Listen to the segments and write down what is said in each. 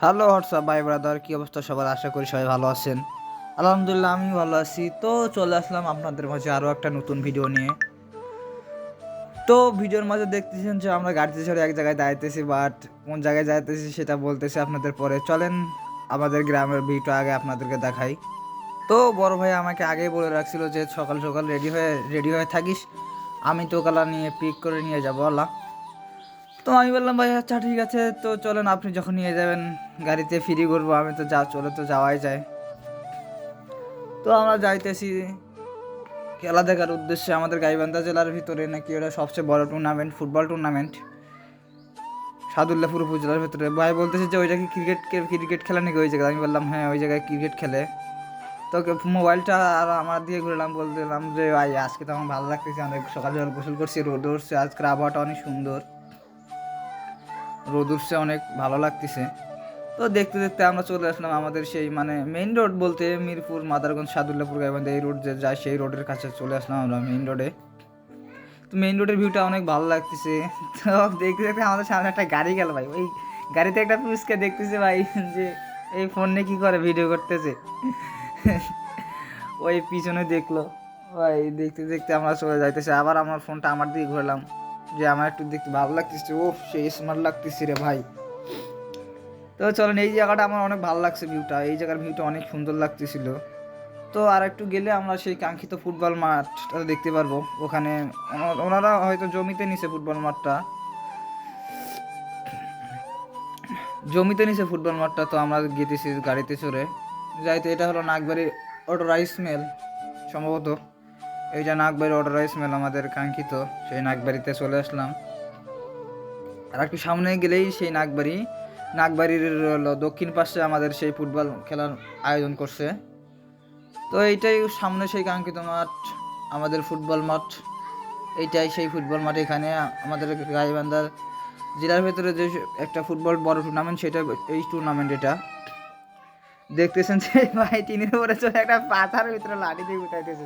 Hello WhatsApp ভাই brother, কি অবস্থা সবার? আশা করি সবাই ভালো আছেন। আলহামদুলিল্লাহ আমি ভালো আছি। তো চলে আসলাম আপনাদের মাঝে আরও একটা নতুন ভিডিও নিয়ে। তো ভিডিওর মাঝে দেখতেছেন যে আমরা গাড়িতে চড়ে এক জায়গায় দাঁড়াইতেছি, বাট কোন জায়গায় যাইতেছি সেটা বলতেছি আপনাদের পরে। চলেন আমাদের গ্রামের ভিউটা আগে আপনাদেরকে দেখাই। তো বড় ভাই আমাকে আগেই বলে রাখছিল যে সকাল সকাল রেডি হয়ে থাকিস, আমি তো কালা নিয়ে পিক করে নিয়ে যাবো আল্লাহ। তো আমি বললাম ভাই আচ্ছা ঠিক আছে, তো চলেন আপনি যখন নিয়ে যাবেন গাড়িতে ফ্রি করবো, আমি তো চলে তো যাওয়াই যায়। তো আমরা যাইতেছি খেলা দেখার উদ্দেশ্যে। আমাদের গাইবান্ধা জেলার ভিতরে নাকি ওটা সবচেয়ে বড় টুর্নামেন্ট, ফুটবল টুর্নামেন্ট সাদুল্লাপুর উপজেলার ভিতরে। ভাই বলতেছে যে ওইটা কি ক্রিকেট খেলা নাকি ওই জায়গায়? আমি বললাম হ্যাঁ ওই জায়গায় ক্রিকেট খেলে। তো মোবাইলটা আর আমার দিয়ে ঘুরলাম, বলতেলাম যে ভাই আজকে তো আমার ভালো লাগতেছে, অনেক সকাল সকাল গোসল করছি, রোদ উঠছে, আজকের আবহাওয়াটা অনেক সুন্দর, রোদ উঠছে, অনেক ভালো লাগতেছে। তো দেখতে দেখতে আমরা চলে আসলাম আমাদের সেই মেইন রোড বলতে মিরপুর মাদারগঞ্জ সাদুল্লাপুর গাইবান্ধা এই রোড যে যায় সেই রোডের কাছে চলে আসলাম আমরা মেইন রোডে। তো মেইন রোডের ভিউটা অনেক ভালো লাগতেছে। তো দেখতে দেখতে আমাদের সামনে একটা গাড়ি গেল ভাই, ওই গাড়িতে একটা পুলিশকে দেখতেছে ভাই যে এই ফোন নিয়ে কী করে ভিডিও করতেছে। ওই পিছনে দেখলো ভাই, দেখতে দেখতে আমরা চলে যাইতেছি। আবার আমার ফোনটা আমার দিকে ঘুরলাম যে আমার একটু দেখতে ভালো লাগতেছে, ও সেই স্মার্ট লাগতেছে রে ভাই। তো চলেন, এই জায়গাটা আমার অনেক ভালো লাগছে, ভিউটা, এই জায়গার ভিউটা অনেক সুন্দর লাগতেছিল। তো আর একটু গেলে আমরা সেই কাঙ্ক্ষিত ফুটবল মাঠটা দেখতে পারবো। ওখানে ওনারা হয়তো জমিতে নিছে ফুটবল মাঠটা, ফুটবল মাঠটা। তো আমরা গেতেছি গাড়িতে চড়ে যাইতে। এটা হলো নাগবাড়ির অটো রাইস মিল সম্ভবত। এইটা নাগবাড়ির অটো রাইস মিল, আমাদের কাঙ্ক্ষিত সেই নাগবাড়িতে চলে আসলাম। আর একটু সামনে গেলেই সেই নাগবাড়ির দক্ষিণ পাশে আমাদের সেই ফুটবল খেলার আয়োজন করছে। তো এইটাই সামনে সেই কাঙ্ক্ষিত মাঠ, আমাদের ফুটবল মাঠ। এইটাই সেই ফুটবল মাঠ। এখানে আমাদের গাইবান্ধার জেলার ভেতরে যে একটা ফুটবল বড় টুর্নামেন্ট, সেটা এই টুর্নামেন্ট। এটা দেখতেছেন যে ভাই টিনের উপরে চলে একটা পাথার ভিতরে লাঠি দিয়ে উঠাইতেছে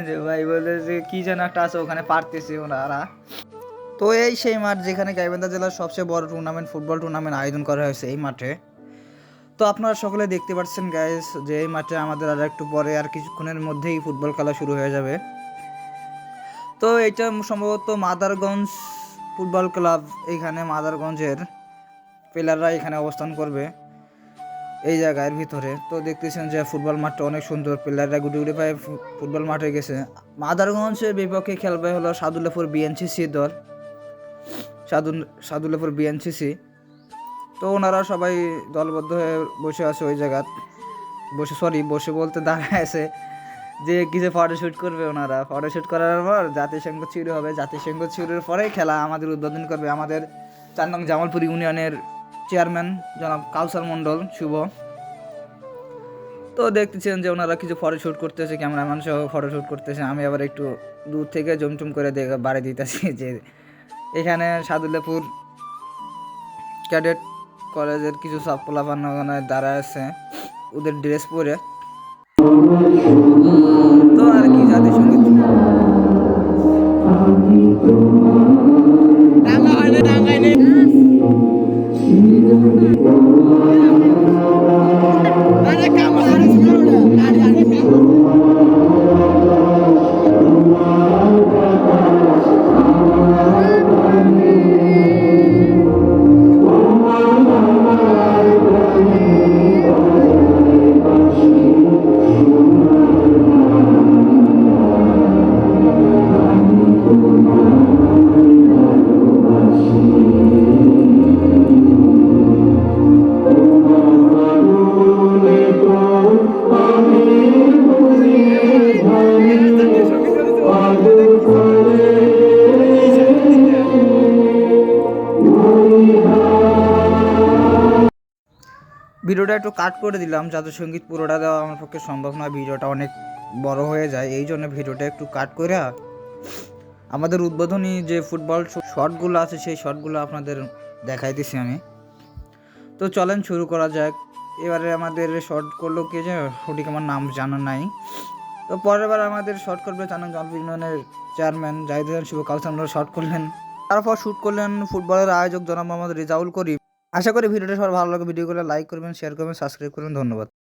যে ভাই বলে যে কি যেন একটা আছে ওখানে পারতেছে ওনারা। তো এই সেই মাঠ যেখানে গাইবান্ধা জেলার সবচেয়ে বড় টুর্নামেন্ট, ফুটবল টুর্নামেন্ট আয়োজন করা হয়েছে এই মাঠে। তো আপনারা সকলে দেখতে পাচ্ছেন গাইস যে এই মাঠে আমাদের আর একটু পরে আর কিছুক্ষণের মধ্যেই ফুটবল খেলা শুরু হয়ে যাবে। তো এটা সম্ভবত মাদারগঞ্জ ফুটবল ক্লাব, এইখানে মাদারগঞ্জের প্লেয়াররা এখানে অবস্থান করবে এই জায়গার ভিতরে। তো দেখতেছেন যে ফুটবল মাঠটা অনেক সুন্দর, প্লেয়াররা গুটি গুটি পায়ে ফুটবল মাঠে গেছে। মাদারগঞ্জের বিপক্ষে খেলবে হলো সাদুল্লাপুর বিএনসিসি দল, সাদুল্লাপুর বিএনসিসি। তো ওনারা সবাই দলবদ্ধ হয়ে বসে আছে ওই জায়গায়, বসে বলতে দাঁড়ায় আছে যে কিছু ফটোশ্যুট করবে। ওনারা ফটোশ্যুট করার পর জাতিসংঘ চিড় হবে, জাতিসংঘ চিড়ের পরে খেলা আমাদের উদ্বোধন করবে আমাদের 4 নং জামালপুর ইউনিয়নের চেয়ারম্যান জনাব কাউসার মণ্ডল শুভ। তো দেখতেছেন যে ওনারা কিছু ফটোশ্যুট করতেছে, ক্যামেরাম্যান সহ ফটোশ্যুট করতেছে। আমি আবার একটু দূর থেকে জমটুম করে বাড়ি দিতেছি যে এখানে সাদুল্লাপুর ক্যাডেট কলেজের কিছু সব পোলাপান ওখানে দাঁড়ায় আছে ওদের ড্রেস পরে। তো আর কি জাতিসংগীত ভিডিওটা একটু কাট করে দিলাম, জাতীয় সঙ্গীত পুরোটা দেওয়া আমার পক্ষে সম্ভব নয়, ভিডিওটা অনেক বড় হয়ে যায়, এই জন্য ভিডিওটা একটু কাট করে আমাদের উদ্বোধনী যে ফুটবল শটগুলো আছে সেই শটগুলো আপনাদের দেখাই দিছি আমি। তো চলেন শুরু করা যাক। এবারে আমাদের শর্ট করলো কে যে সঠিক আমার নাম জানা নাই। তো পরের বার আমাদের শর্ট করবে চানন জামালপুর ইউনিয়নের চেয়ারম্যান জাহিদ হোসেন শুভ কাউসার শর্ট করলেন। তারপর শ্যুট করলেন ফুটবলের আয়োজক জনাব মোহাম্মদ রেজাউল করিম। আশা করি ভিডিওটা সবার ভালো লাগে। ভিডিওগুলো লাইক করবেন, শেয়ার করবেন, সাবস্ক্রাইব করবেন। ধন্যবাদ।